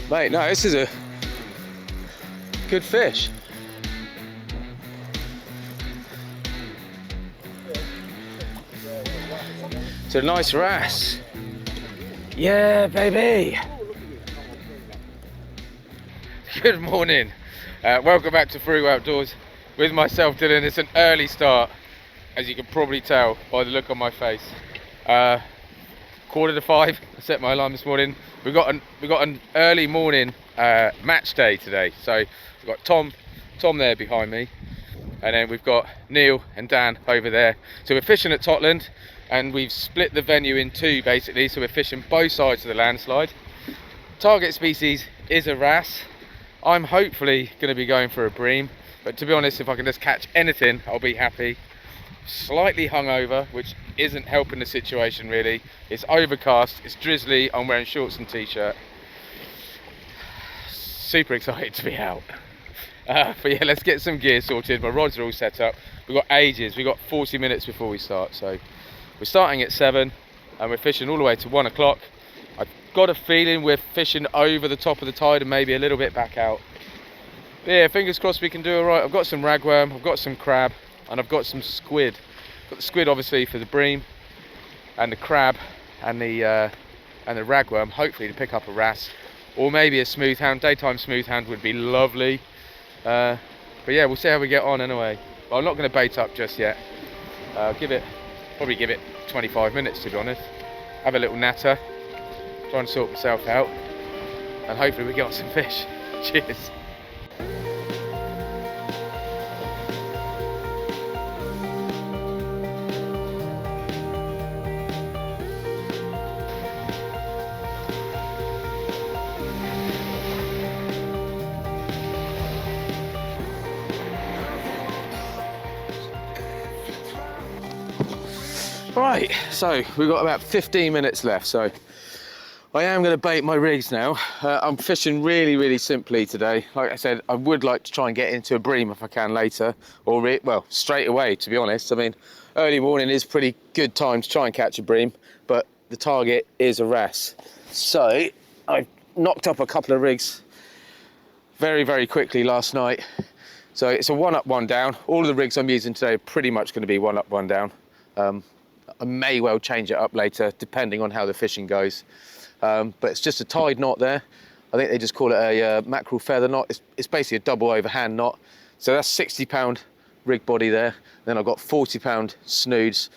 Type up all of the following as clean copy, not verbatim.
Mate, no, this is a good fish. It's a nice wrasse. Yeah, baby. Good morning. Welcome back to Frugal Outdoors with myself, Dylan. It's an early start, as you can probably tell by the look on my face. 4:45. I set my alarm this morning. We got an early morning match day today. So we've got Tom there behind me, and then we've got Neil and Dan over there. So we're fishing at Totland, and we've split the venue in two basically. So we're fishing both sides of the landslide. Target species is a wrasse. I'm hopefully going to be going for a bream, but to be honest, if I can just catch anything, I'll be happy. Slightly hungover, which isn't helping the situation really. It's overcast, it's drizzly, I'm wearing shorts and t-shirt. Super excited to be out. But yeah, let's get some gear sorted. My rods are all set up. We've got ages, we've got 40 minutes before we start. So we're starting at 7 and we're fishing all the way to 1 o'clock. I've got a feeling we're fishing over the top of the tide and maybe a little bit back out. But yeah, fingers crossed we can do all right. I've got some ragworm, I've got some crab, and I've got some squid. Got the squid obviously for the bream, and the crab and the ragworm hopefully to pick up a wrasse, or maybe a smooth hound. Daytime smooth hound would be lovely. But yeah, we'll see how we get on anyway. But I'm not going to bait up just yet. Probably give it 25 minutes to be honest. Have a little natter, try and sort myself out, and hopefully we get on some fish. Cheers. Right, so we've got about 15 minutes left, so I am going to bait my rigs now. I'm fishing really simply today. Like I said, I would like to try and get into a bream if I can later, or well, straight away to be honest. I mean, early morning is pretty good time to try and catch a bream, but the target is a wrasse. So I knocked up a couple of rigs very quickly last night. So it's a 1 up, 1 down. All of the rigs I'm using today are pretty much going to be 1 up, 1 down. I may well change it up later depending on how the fishing goes, but it's just a tied knot there. I think they just call it a mackerel feather knot. It's basically a double overhand knot. So that's 60-pound rig body there. Then I've got 40-pound snoods,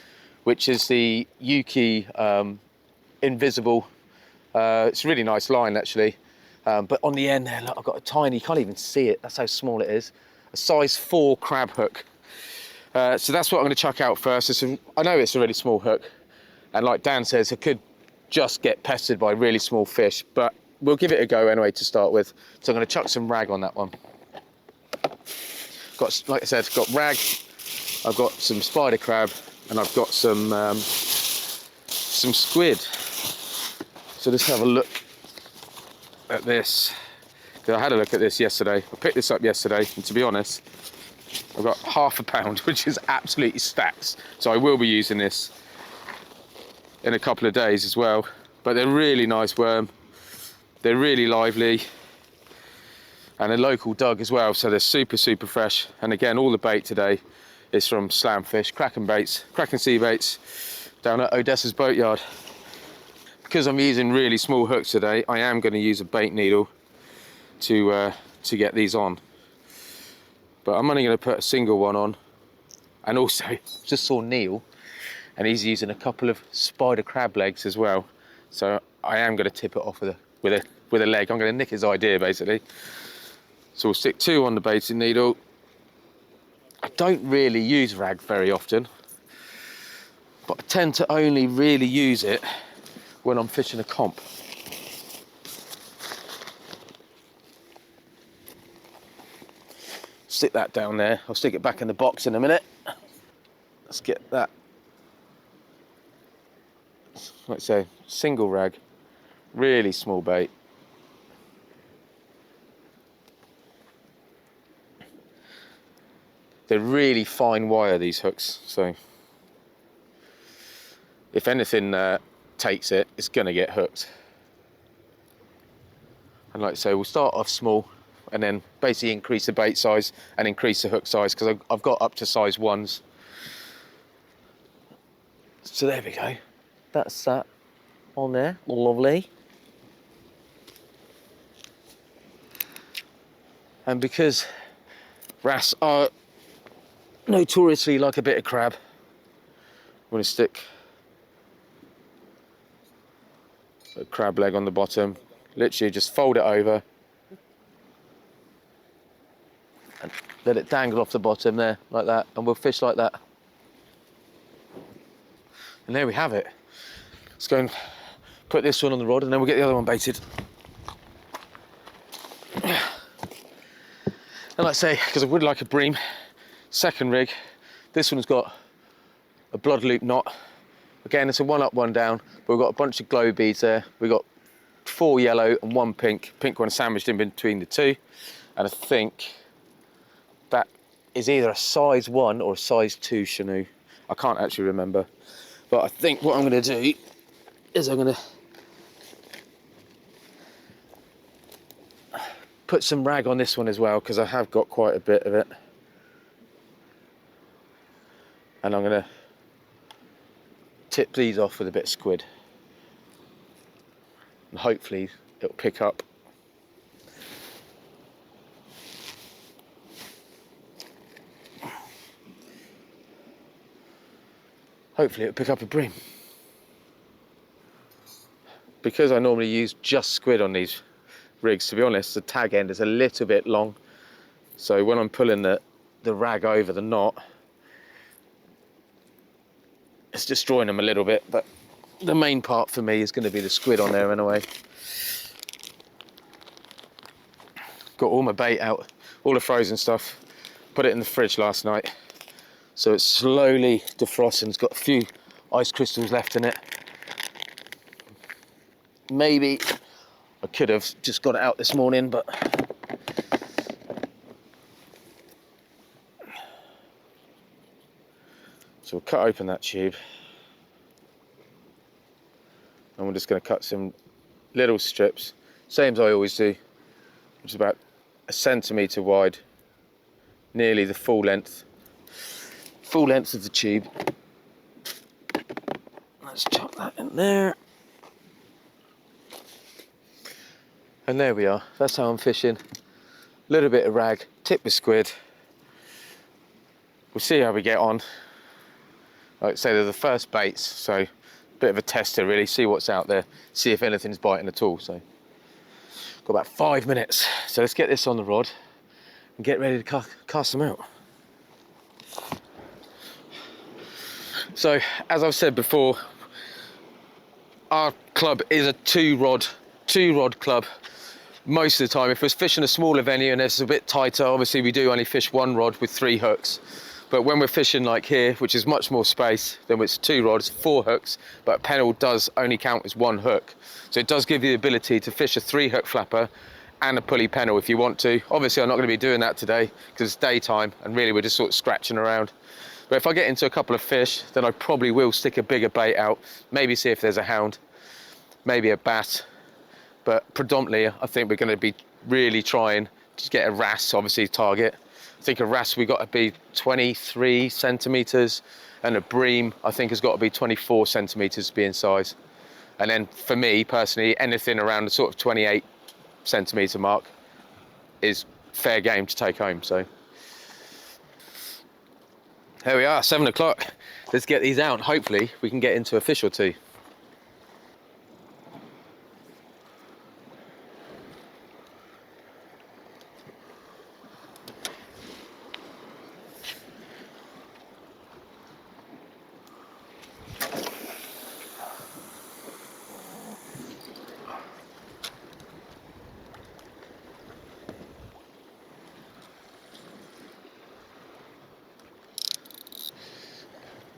which is the Yuki invisible. It's a really nice line actually, but on the end there, look, I've got a tiny, you can't even see it, that's how small it is, a size 4 crab hook. So that's what I'm going to chuck out first. I know it's a really small hook, and like Dan says, it could just get pestered by really small fish, but we'll give it a go anyway to start with. So I'm going to chuck some rag on that one. Like I said, got rag, I've got some spider crab, and I've got some squid. So let's have a look at this. I had a look at this yesterday. I picked this up yesterday, and to be honest, I've got half a pound, which is absolutely stacks. So I will be using this in a couple of days as well. But they're really nice worm. They're really lively. And they're local dug as well, so they're super fresh. And again, all the bait today is from Slamfish, Kraken sea baits, down at Odessa's boatyard. Because I'm using really small hooks today, I am going to use a bait needle to get these on. But I'm only going to put a single one on. And also, just saw Neil, and he's using a couple of spider crab legs as well. So I am going to tip it off with a leg. I'm going to nick his idea basically. So we'll stick 2 on the baiting needle. I don't really use rag very often, but I tend to only really use it when I'm fishing a comp. Stick that down there. I'll stick it back in the box in a minute. Let's get that. Like I say, single rag, really small bait. They're really fine wire, these hooks, so if anything takes it, it's going to get hooked. And like I say, we'll start off small and then basically increase the bait size and increase the hook size, because I've got up to size 1s. So there we go. That's that on there. Lovely. And because wrasse are notoriously like a bit of crab, I'm going to stick a crab leg on the bottom. Literally just fold it over and let it dangle off the bottom there, like that, and we'll fish like that. And there we have it. Let's go and put this one on the rod and then we'll get the other one baited. And like I say, because I would like a bream, second rig, this one's got a blood loop knot. Again, it's a 1 up, 1 down, but we've got a bunch of glow beads there. We've got 4 yellow and 1 pink. Pink one sandwiched in between the 2. And I think that is either a size 1 or a size 2 chenille. I can't actually remember. But I think what I'm going to do is I'm going to put some rag on this one as well, because I have got quite a bit of it. And I'm going to tip these off with a bit of squid. And hopefully it'll pick up. Hopefully it'll pick up a bream. Because I normally use just squid on these rigs, to be honest, the tag end is a little bit long. So when I'm pulling the rag over the knot, it's destroying them a little bit, but the main part for me is going to be the squid on there anyway. Got all my bait out, all the frozen stuff, put it in the fridge last night. So it's slowly defrosting. It's got a few ice crystals left in it. Maybe I could have just got it out this morning, but so we'll cut open that tube. And we're just going to cut some little strips, same as I always do, which is about 1 centimetre wide, nearly the full length of the tube. Let's chuck that in there. And there we are, that's how I'm fishing. A little bit of rag, tip with squid. We'll see how we get on. Like I say, they're the first baits, so a bit of a tester really, see what's out there, see if anything's biting at all. So got about 5 minutes, so let's get this on the rod and get ready to cast them out. So as I've said before, our club is a two rod club. Most of the time, if we're fishing a smaller venue and it's a bit tighter, obviously we do only fish 1 rod with 3 hooks. But when we're fishing like here, which is much more space, then it's 2 rods, 4 hooks, but pennel does only count as 1 hook. So it does give you the ability to fish a 3 hook flapper and a pulley pennel if you want to. Obviously I'm not going to be doing that today because it's daytime and really we're just sort of scratching around. But if I get into a couple of fish, then I probably will stick a bigger bait out, maybe see if there's a hound, maybe a bass. But predominantly, I think we're going to be really trying to get a wrasse, obviously, target. I think a wrasse, we've got to be 23 centimetres, and a bream, I think, has got to be 24 centimetres to be in size. And then for me, personally, anything around the sort of 28 centimetre mark is fair game to take home, so. There we are, 7 o'clock. Let's get these out, and hopefully we can get into a fish or 2.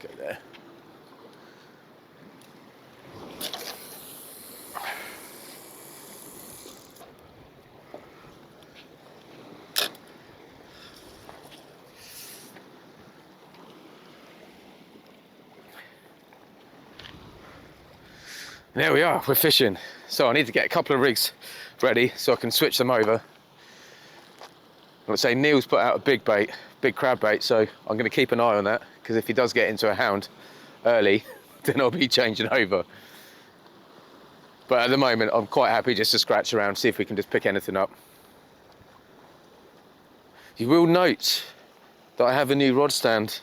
Go there. There we are, we're fishing. So I need to get a couple of rigs ready so I can switch them over. Let's say Neil's put out a big bait, big crab bait, so I'm going to keep an eye on that, because if he does get into a hound early, then I'll be changing over. But at the moment, I'm quite happy just to scratch around, see if we can just pick anything up. You will note that I have a new rod stand.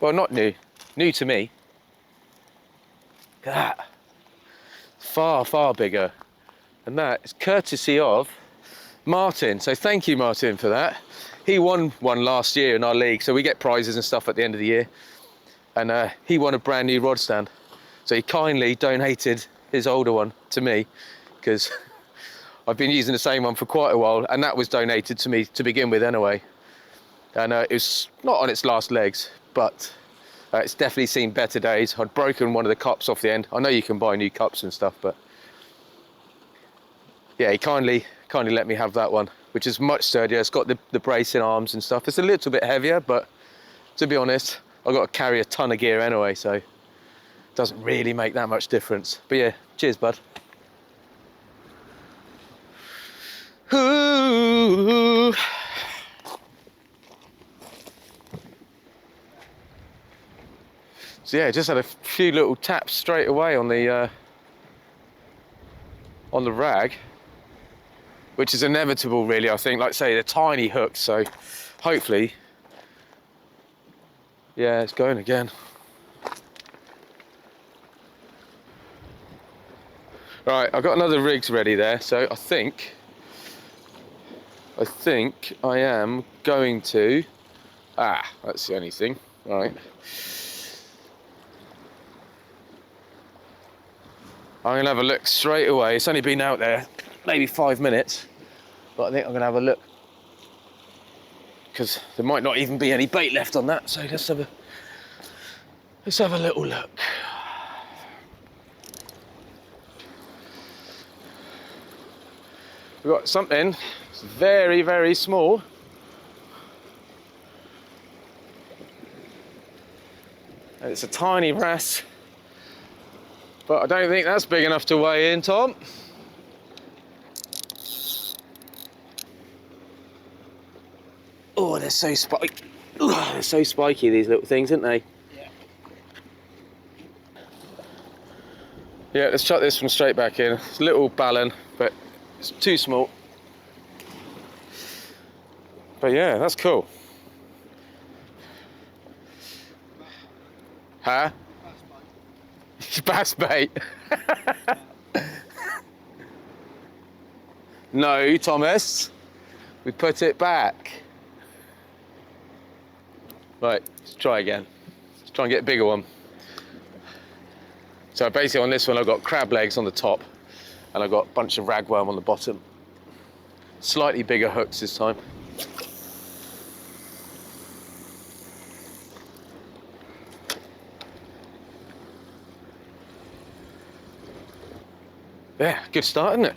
Well, not new, new to me. Look at that. Far, far bigger. And that is courtesy of Martin. So thank you, Martin, for that. He won one last year in our league, so we get prizes and stuff at the end of the year. And he won a brand new rod stand. So he kindly donated his older one to me, because I've been using the same one for quite a while, and that was donated to me to begin with anyway. And it was not on its last legs, but it's definitely seen better days. I'd broken one of the cups off the end. I know you can buy new cups and stuff, but yeah, he kindly let me have that one, which is much sturdier. It's got the bracing arms and stuff. It's a little bit heavier, but to be honest, I've got to carry a ton of gear anyway, so it doesn't really make that much difference. But yeah, cheers, bud. Ooh. So yeah, just had a few little taps straight away on the rag, which is inevitable really, I think. Like I say, they're tiny hooks, so hopefully, yeah, it's going again. Right, I've got another rigs ready there, so I think I am going to, that's the only thing, all right. I'm gonna have a look straight away. It's only been out there maybe 5 minutes, but I think I'm gonna have a look, because there might not even be any bait left on that. So let's have a little look. We've got something very, very small. And it's a tiny Rass. But I don't think that's big enough to weigh in, Tom. Oh, they're so spiky. They're so spiky, these little things, aren't they? Yeah. Yeah, let's chuck this one straight back in. It's a little ballon, but it's too small. But yeah, that's cool. Huh? Bass bait. No, Thomas. We put it back. Right, let's try again. Let's try and get a bigger one. So basically on this one I've got crab legs on the top and I've got a bunch of ragworm on the bottom. Slightly bigger hooks this time. Yeah, good start, isn't it?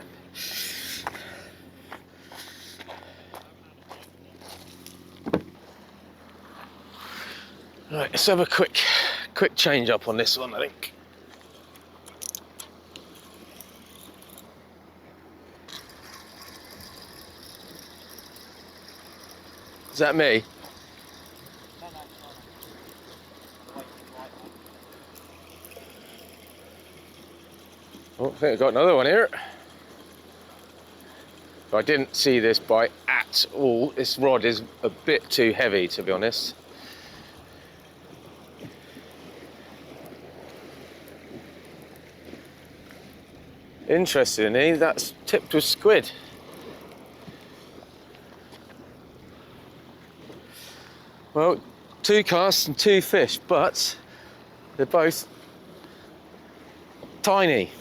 Right, let's have a quick change up on this one, I think. Is that me? Oh, I think I've got another one here. I didn't see this bite at all. This rod is a bit too heavy, to be honest. Interestingly, that's tipped with squid. Well, 2 casts and 2 fish, but they're both tiny.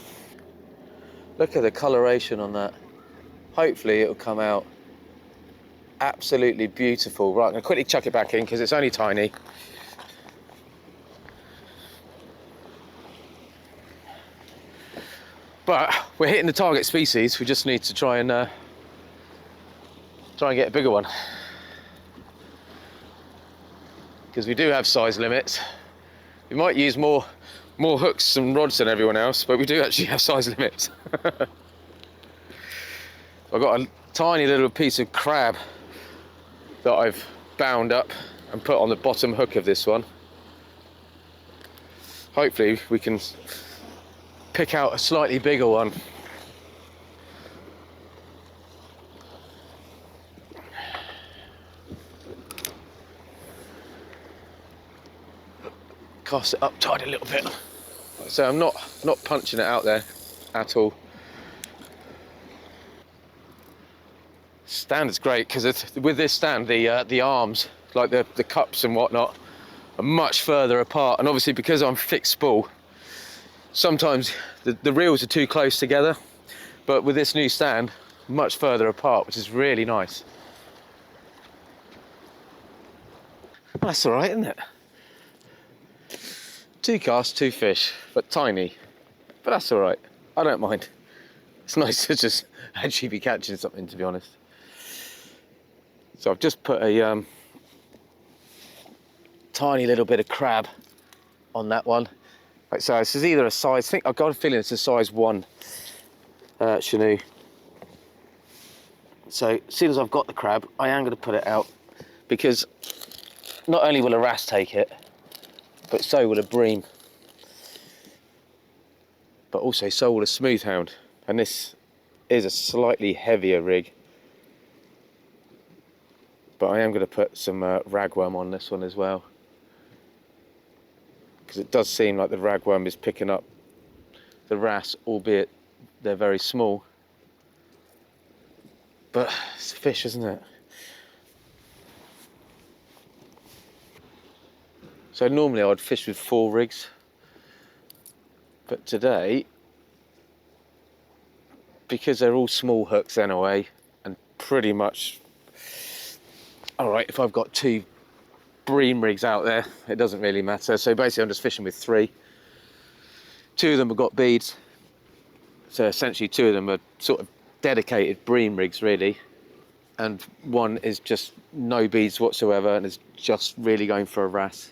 Look at the coloration on that. Hopefully it'll come out absolutely beautiful. Right, I'm gonna quickly chuck it back in because it's only tiny. But we're hitting the target species. We just need to try and get a bigger one, because we do have size limits. We might use more hooks and rods than everyone else, but we do actually have size limits. I've got a tiny little piece of crab that I've bound up and put on the bottom hook of this one. Hopefully we can pick out a slightly bigger one. Cast it up tight a little bit. So I'm not punching it out there at all. Stand is great because with this stand the arms, like the cups and whatnot, are much further apart, and obviously because I'm fixed spool, sometimes the reels are too close together, but with this new stand, much further apart, which is really nice. That's all right, isn't it? 2 casts, 2 fish, but tiny, but that's all right. I don't mind. It's nice to just actually be catching something, to be honest. So I've just put a tiny little bit of crab on that one. Like so, this is either a size, I think I've got a feeling it's a size 1 chenoo. So as soon as I've got the crab, I am going to put it out, because not only will a Rass take it, but so will a Bream. But also so will a smooth hound. And this is a slightly heavier rig. But I am going to put some ragworm on this one as well, because it does seem like the ragworm is picking up the Rass, albeit they're very small. But it's a fish, isn't it? So normally I would fish with 4 rigs, but today, because they're all small hooks anyway, and pretty much, all right, if I've got 2 Bream rigs out there, it doesn't really matter. So basically I'm just fishing with 3. 2 of them have got beads, so essentially 2 of them are sort of dedicated Bream rigs really, and 1 is just no beads whatsoever and is just really going for a Rass.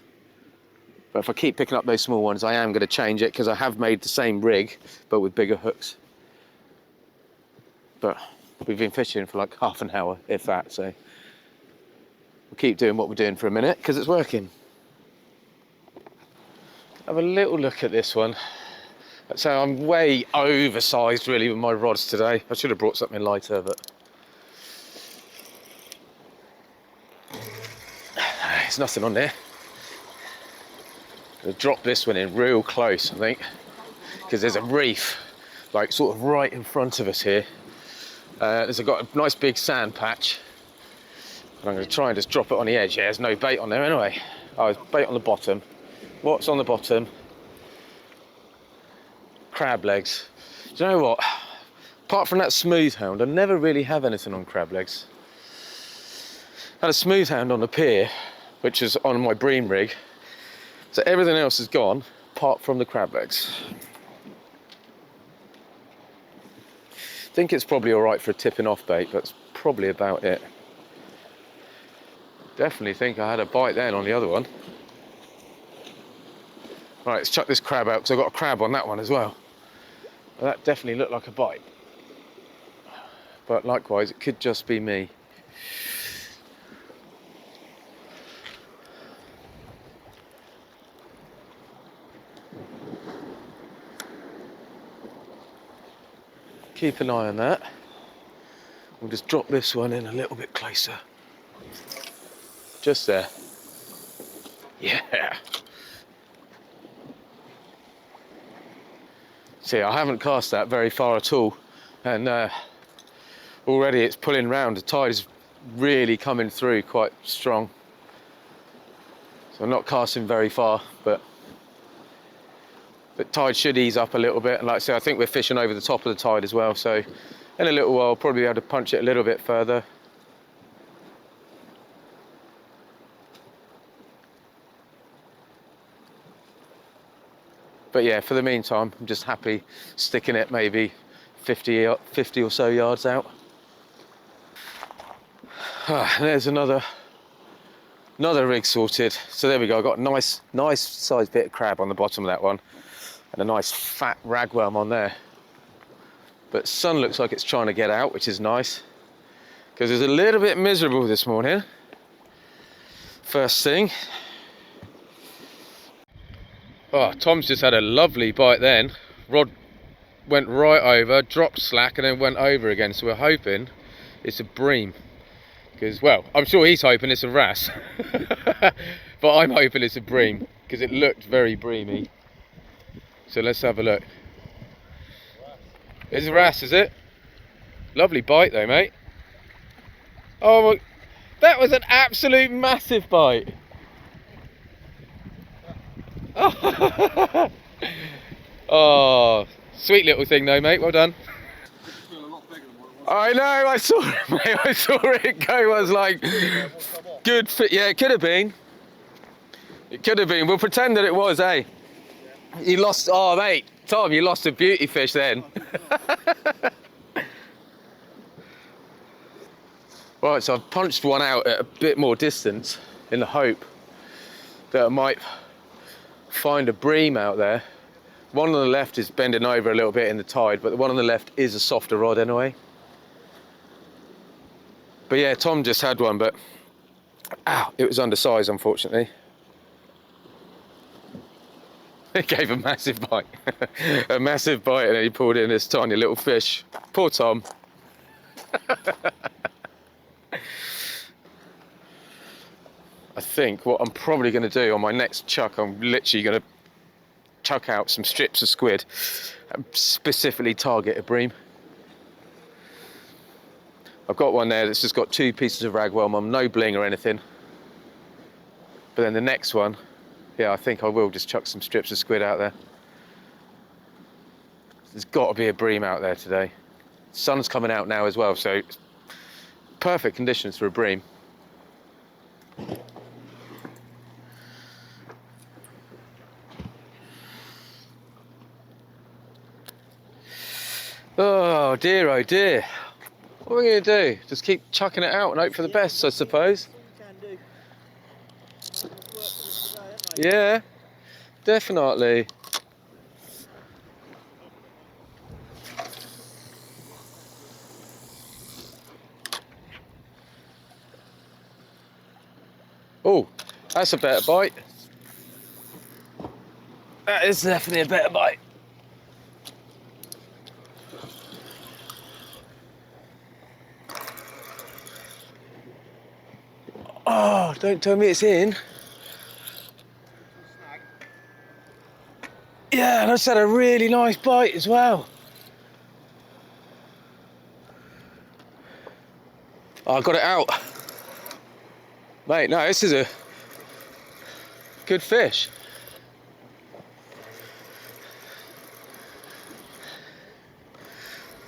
But if I keep picking up those small ones, I am going to change it, because I have made the same rig but with bigger hooks. But we've been fishing for like half an hour, if that, so we'll keep doing what we're doing for a minute because it's working. Have a little look at this one. So I'm way oversized really with my rods today. I should have brought something lighter, but there's nothing on there. I'll drop this one in real close, I think, because there's a reef like sort of right in front of us here. Got a nice big sand patch, and I'm going to try and just drop it on the edge. Yeah, there's no bait on there anyway. Oh, there's bait on the bottom. What's on the bottom? Crab legs. Do you know what? Apart from that smooth hound, I never really have anything on crab legs. I had a smooth hound on the pier, which is on my Bream rig. So everything else is gone, apart from the crab legs. I think it's probably all right for a tipping off bait, but that's probably about it. Definitely think I had a bite then on the other one. Right, let's chuck this crab out, because I've got a crab on that one as well. Well, that definitely looked like a bite. But likewise, it could just be me. Keep an eye on that. We'll just drop this one in a little bit closer. Just there. Yeah. See, I haven't cast that very far at all, and already it's pulling round. The tide is really coming through quite strong. So I'm not casting very far, but the tide should ease up a little bit. And like I say, I think we're fishing over the top of the tide as well. So in a little while, I'll probably be able to punch it a little bit further. But yeah, for the meantime, I'm just happy sticking it maybe 50 or so yards out. There's another rig sorted. So there we go. I've got a nice sized bit of crab on the bottom of that one, and a nice fat ragworm on there. But sun looks like it's trying to get out, which is nice. Because it's a little bit miserable this morning. First thing. Oh, Tom's just had a lovely bite then. Rod went right over, dropped slack, and then went over again. So we're hoping it's a bream. Because, well, I'm sure he's hoping it's a Rass. But I'm hoping it's a bream, because it looked very breamy. So let's have a look. It's a Rass, is it? Lovely bite though, mate. Oh, that was an absolute massive bite. Oh, sweet little thing though, mate. Well done. I know, I saw it, mate. I saw it go. I was like, good fit. Yeah, it could have been. It could have been. We'll pretend that it was, eh? You lost. Oh, mate, Tom, you lost a beauty fish then. Right, so I've punched one out at a bit more distance in the hope that I might find a bream out there. One on the left is bending over a little bit in the tide, but the one on the left is a softer rod anyway. But yeah, Tom just had one, but ow, it was undersized, unfortunately. It gave a massive bite. A massive bite, and then he pulled in this tiny little fish. Poor Tom. I think what I'm probably going to do on my next chuck, I'm literally going to chuck out some strips of squid and specifically target a bream. I've got one there that's just got 2 pieces of ragworm on, no bling or anything. But then the next one, yeah, I think I will just chuck some strips of squid out there. There's got to be a bream out there today. Sun's coming out now as well, so perfect conditions for a bream. Oh dear, oh dear. What are we going to do? Just keep chucking it out and hope for the best, I suppose. Yeah, definitely. Oh, that's a better bite. That is definitely a better bite. Oh, don't tell me it's in. Yeah, and I just had a really nice bite as well. Oh, I got it out. Mate, no, this is a good fish.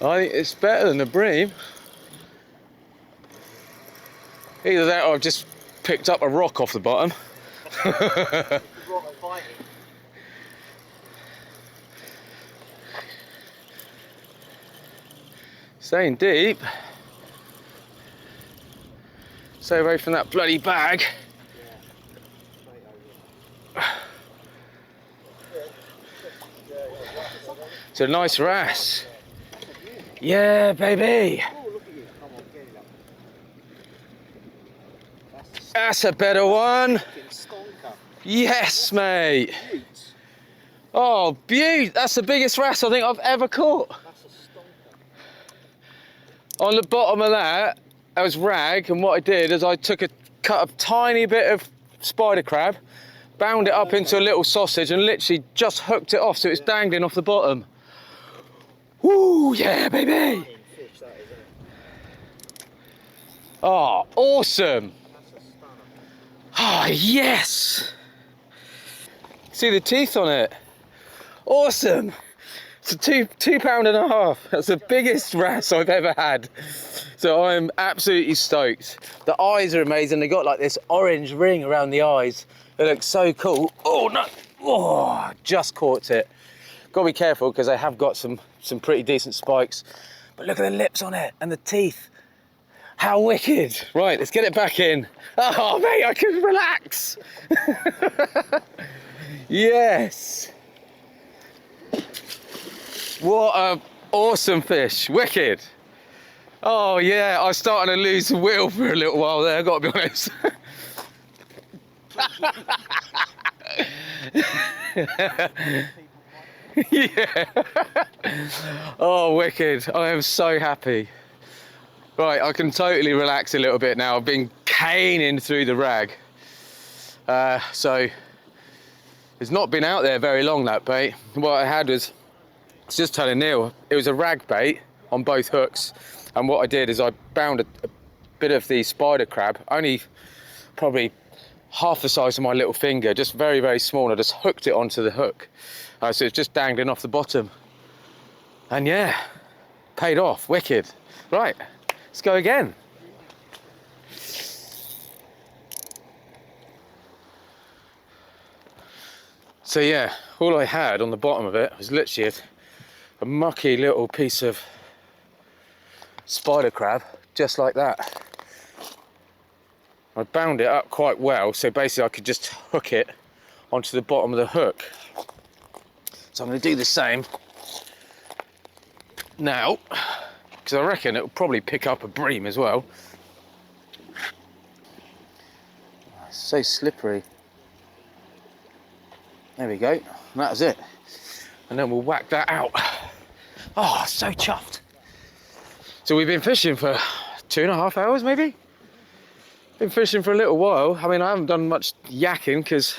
I think it's better than a bream. Either that or I've just picked up a rock off the bottom. Staying deep. Stay away from that bloody bag. It's a nice Rass. Yeah, baby. That's a better one. Yes, mate. Oh, beaut. That's the biggest Rass I think I've ever caught. On the bottom of that was rag, and what I did is I cut a tiny bit of spider crab, bound it up into a little sausage, and literally just hooked it off so it's dangling off the bottom. Woo, yeah, baby. Oh, awesome. Ah, oh, yes. See the teeth on it. Awesome. It's a two pound and a half. That's the biggest Rass I've ever had. So I'm absolutely stoked. The eyes are amazing. They got like this orange ring around the eyes. It looks so cool. Oh no! Oh, just caught it. Got to be careful because I have got some pretty decent spikes. But look at the lips on it and the teeth. How wicked! Right, let's get it back in. Oh mate, I can relax. Yes. What a Awesome fish, wicked. Oh yeah, I was starting to lose the wheel for a little while there, I've got to be honest. Yeah. Oh, wicked. I am so happy. Right, I can totally relax a little bit now. I've been caning through the rag. So it's not been out there very long, that bait. What I had was, I was just telling Neil, it was a rag bait on both hooks. And what I did is I bound a bit of the spider crab, only probably half the size of my little finger, just very, very small. And I just hooked it onto the hook. So it's just dangling off the bottom. And yeah, paid off, wicked. Right, let's go again. So yeah, all I had on the bottom of it was literally a mucky little piece of spider crab, just like that. I bound it up quite well, so basically I could just hook it onto the bottom of the hook. So I'm going to do the same now, because I reckon it'll probably pick up a bream as well. It's so slippery. There we go, and that was it. And then we'll whack that out. Oh, so chuffed. So we've been fishing for 2.5 hours maybe? Been fishing for a little while. I mean, I haven't done much yakking because,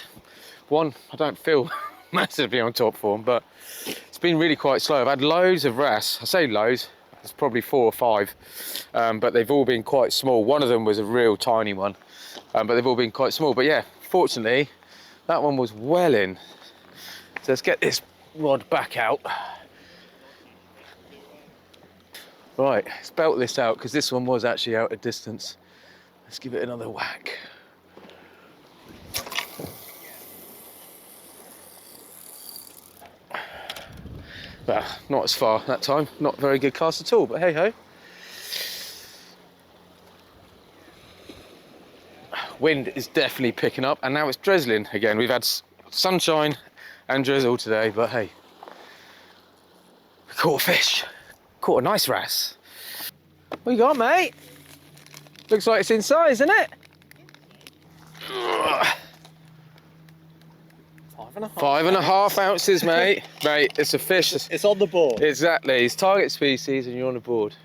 one, I don't feel massively on top form, but it's been really quite slow. I've had loads of Rass. I say loads, it's probably 4 or 5, but they've all been quite small. One of them was a real tiny one, but they've all been quite small. But yeah, fortunately, that one was well in. So let's get this rod back out. Right, let's belt this out because this one was actually out at distance. Let's give it another whack. Well, not as far that time. Not very good cast at all, but hey ho. Wind is definitely picking up, and now it's drizzling again. We've had sunshine and drizzle today, but hey, we caught a fish. Caught a nice Rass. What you got, mate? Looks like it's in size, isn't it? 5.5 ounces, mate. Mate, it's a fish. It's on the board. Exactly. It's target species, and you're on the board.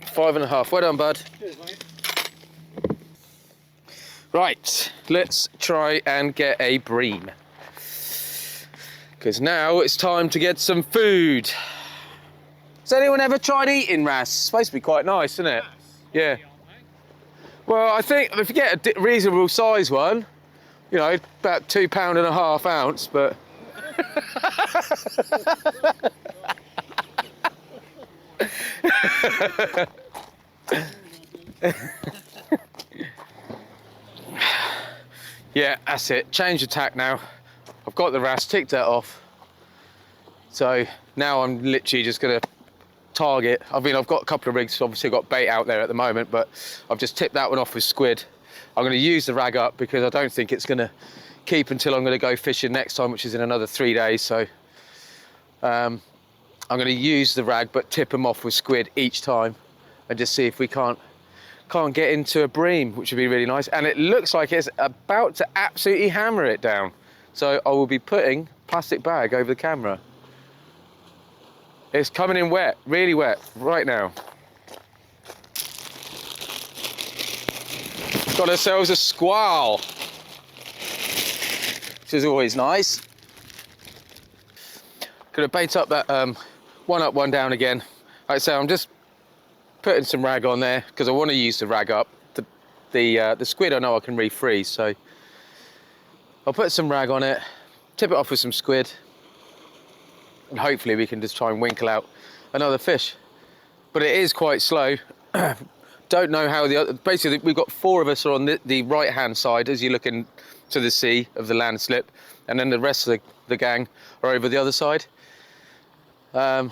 Five and a half. Well done, bud. Cheers, mate. Right, let's try and get a bream. Because now it's time to get some food. Has anyone ever tried eating Rass? It's supposed to be quite nice, isn't it? Yeah. Well, I think if you get a reasonable size one, you know, about £2.5 ounce, but. Yeah, that's it. Change of tack now. I've got the Rass, ticked that off. So now I'm literally just gonna target. I mean, I've got a couple of rigs, obviously I've got bait out there at the moment, but I've just tipped that one off with squid. I'm gonna use the rag up because I don't think it's gonna keep until I'm gonna go fishing next time, which is in another 3 days. So I'm gonna use the rag, but tip them off with squid each time and just see if we can't get into a bream, which would be really nice. And it looks like it's about to absolutely hammer it down. So I will be putting plastic bag over the camera. It's coming in wet, really wet, right now. Got ourselves a squall, which is always nice. Gonna bait up that one up, one down again. Like I say, I'm just putting some rag on there because I want to use the rag up. The squid I know I can refreeze, so I'll put some rag on it, tip it off with some squid, and hopefully we can just try and winkle out another fish. But it is quite slow. Don't know how the other, basically we've got 4 of us are on the right hand side as you're looking to the sea of the landslip, and then the rest of the gang are over the other side. So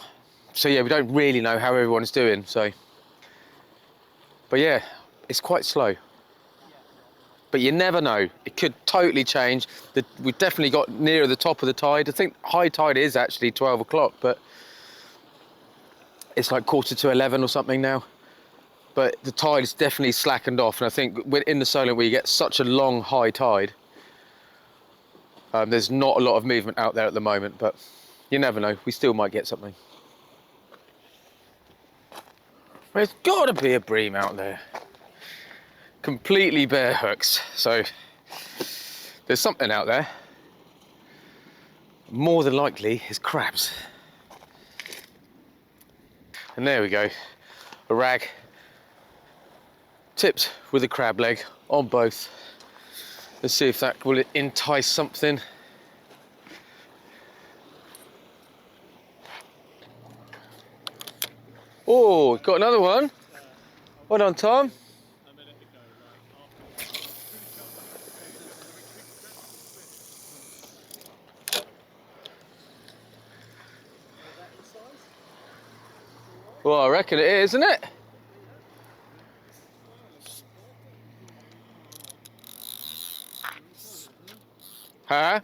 yeah, we don't really know how everyone's doing, so. But yeah, it's quite slow. But you never know. It could totally change. We've definitely got nearer the top of the tide. I think high tide is actually 12 o'clock, but it's like 11:15 or something now. But the tide is definitely slackened off. And I think in the Solent where you get such a long high tide, there's not a lot of movement out there at the moment, but you never know. We still might get something. There's got to be a bream out there. Completely bare hooks, so there's something out there. More than likely is crabs. And there we go, a rag tipped with a crab leg on both. Let's see if that will entice something. Oh, got another one. Well done, Tom. Well, I reckon it is, isn't it? Huh?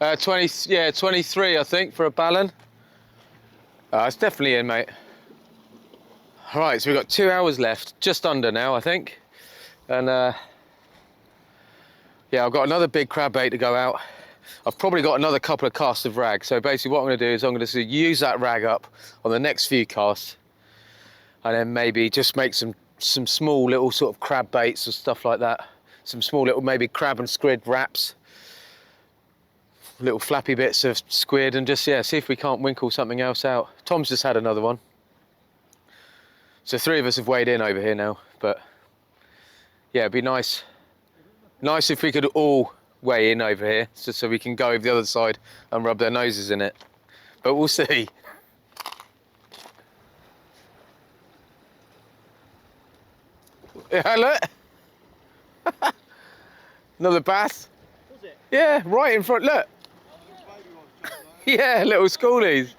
23, I think, for a ballon. It's definitely in, mate. All right, so we've got 2 hours left, just under now, I think. And yeah, I've got another big crab bait to go out. I've probably got another couple of casts of rag. So basically what I'm going to do is I'm going to use that rag up on the next few casts, and then maybe just make some small little sort of crab baits or stuff like that. Some small little maybe crab and squid wraps, little flappy bits of squid, and just, yeah, see if we can't winkle something else out. Tom's just had another one. So 3 of us have weighed in over here now, but yeah, it'd be nice if we could all weigh in over here, just so we can go over the other side and rub their noses in it. But we'll see. Yeah, look. Another bass. Was it? Yeah, right in front, look. Yeah, little schoolies.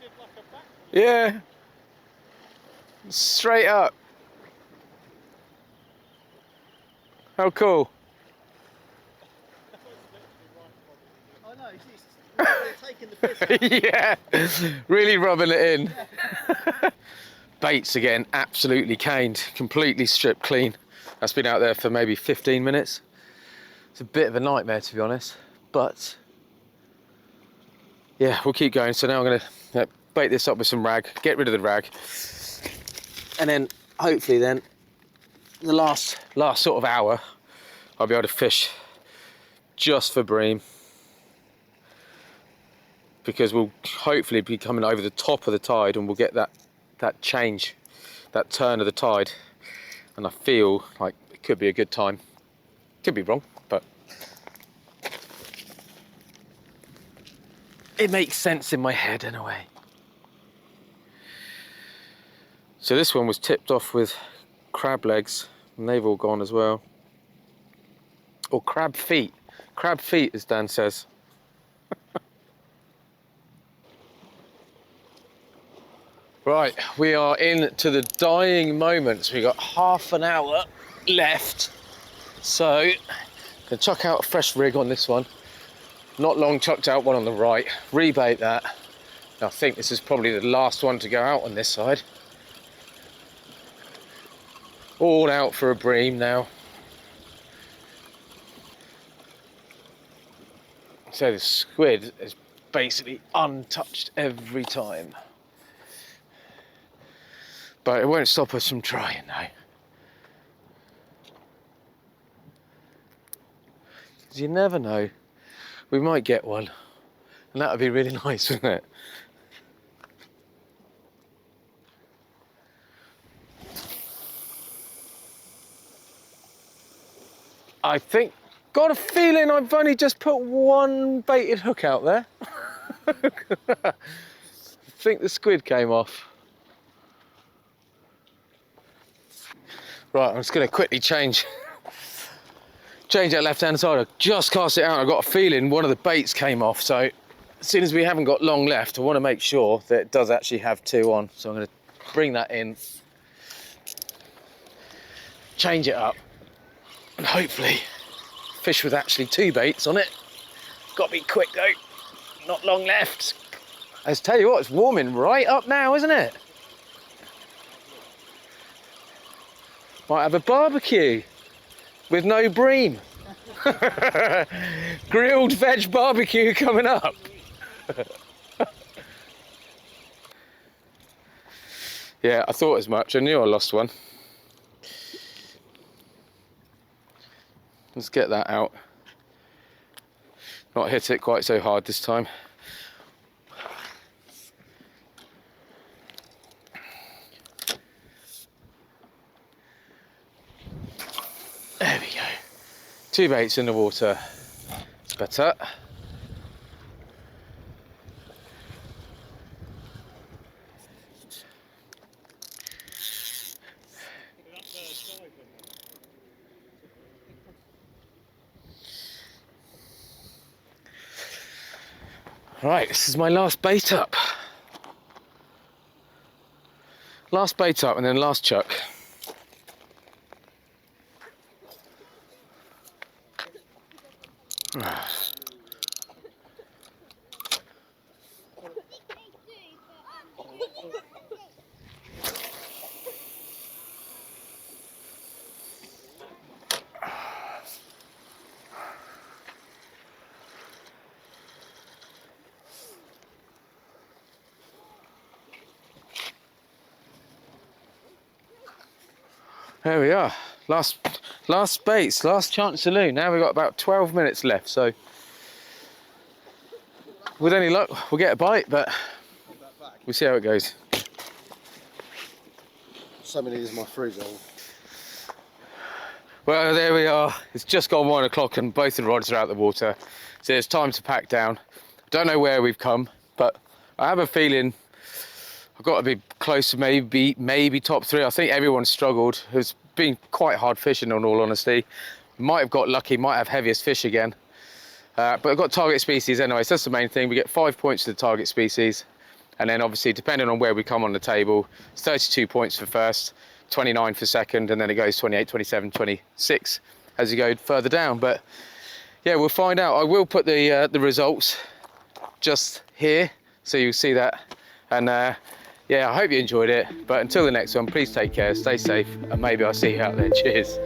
Yeah. Straight up. How cool. I know, he's taking the piss. Yeah, really rubbing it in. Baits again, absolutely caned, completely stripped clean. That's been out there for maybe 15 minutes. It's a bit of a nightmare, to be honest, but yeah, we'll keep going. So now I'm gonna bait this up with some rag, get rid of the rag, and then hopefully then the last sort of hour I'll be able to fish just for bream, because we'll hopefully be coming over the top of the tide and we'll get that change, that turn of the tide, and I feel like it could be a good time. Could be wrong, but it makes sense in my head in a way. So this one was tipped off with crab legs, and they've all gone as well. Or crab feet. Crab feet, as Dan says. Right, we are into the dying moments. We've got half an hour left. So, I'm gonna chuck out a fresh rig on this one. Not long chucked out one on the right. Rebait that. I think this is probably the last one to go out on this side. All out for a bream now. So the squid is basically untouched every time. But it won't stop us from trying though. Because you never know, we might get one. And that would be really nice, wouldn't it? I think, got a feeling I've only just put one baited hook out there. I think the squid came off. Right, I'm just going to quickly change that left-hand side. I just cast it out. I got a feeling one of the baits came off. So as soon as we haven't got long left, I want to make sure that it does actually have 2 on. So I'm going to bring that in, change it up, And hopefully fish with actually 2 baits on it. Got to be quick though, not long left. I tell you what, it's warming right up now, isn't it? Might have a barbecue with no bream. Grilled veg barbecue coming up. Yeah, I thought as much. I knew I lost one. Let's get that out. Not hit it quite so hard this time. There we go. 2 baits in the water. It's better. Right, this is my last bait up. Last bait up and then last chuck. There we are. Last baits, last chance saloon. Now we've got about 12 minutes left, so with any luck we'll get a bite, but we'll see how it goes. Some of these are my frugal. Well, there we are. It's just gone 1 o'clock and both the rods are out of the water, so it's time to pack down. Don't know where we've come, but I have a feeling I've got to be close to maybe top 3. I think everyone's struggled. It's been quite hard fishing, in all honesty. Might have got lucky, might have heaviest fish again. But I've got target species anyway, so that's the main thing. We get 5 points to the target species. And then obviously, depending on where we come on the table, it's 32 points for first, 29 for second, and then it goes 28, 27, 26 as you go further down. But yeah, we'll find out. I will put the results just here, so you'll see that. And yeah, I hope you enjoyed it. But until the next one, please take care, stay safe, and maybe I'll see you out there. Cheers.